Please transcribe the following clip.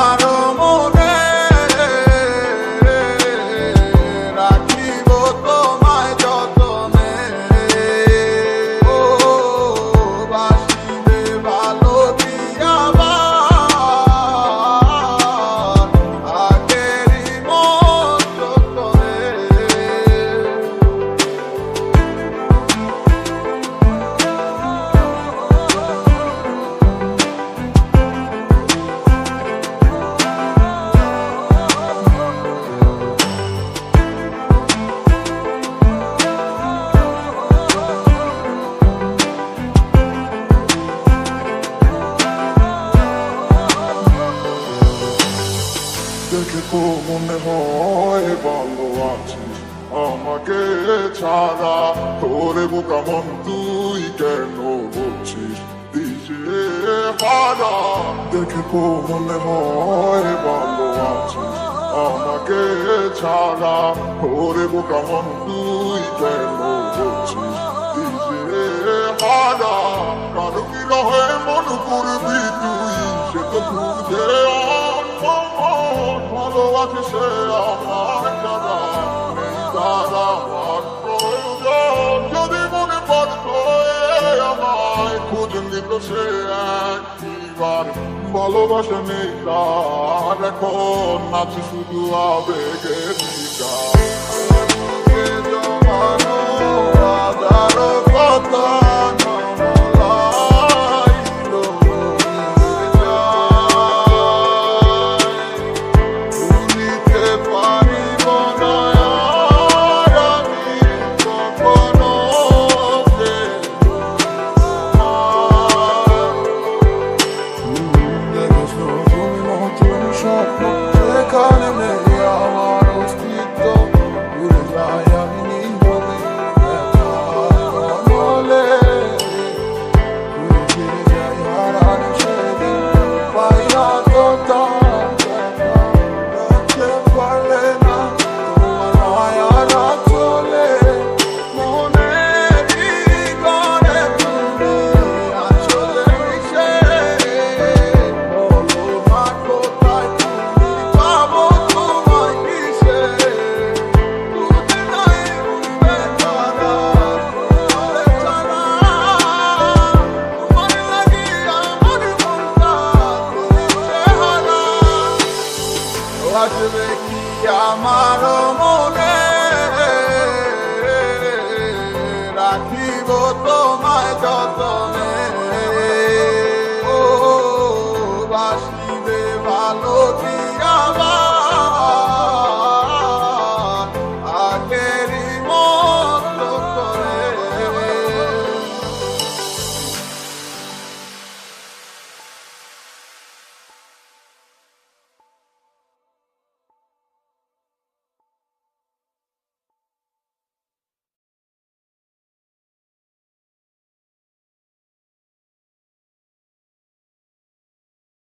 আমার মনে রাখিব তোমায় যতনে। ও বাসিবে ভালো দিয়াবার আগেরই মতো করে। দেখে তো মনে হয় ভালো আছিস আমাকে ছাড়া, তোরে বোকা মন তুই কেন বলছিস দিশে হারা। দেখে তো মনে হয় ভালো আছিস আমাকে ছাড়া, তোরে বোকা মন তুই কেন বলছিস দিশে হারা। কারো কি রহে মন করবি তুই সে তো খুঁজে ভালোবাসে সে আমার যারা নেই তার আমার প্রয়োজন। যদি মনে পড়তো আমায় খোঁজ নিত সে একবার, ভালোবাসা নেই তার এখন আছে শুধু আবেগে জমানো হাজারো কথা সেখানে নেই আমার অস্তিত্ব, ভুলে যাই আমি নীরবে বলে। ফিরে যাই হারানো সেদিন, পাই না তো তার দেখা, রাখতে পারলে না তোমার মায়ারা চলে। মনেরই ঘরে তুমি আসলে মিশে, বলো না কোথায় তুমি পাবো তোমায় কিসে। বুঝে নাই উঠবে তারা তোমারে ছাড়া, তোমার লাগি আমার মনটা করেছে হারা। আসবে কি আমার মনে রাখিব তোমায় যতনে।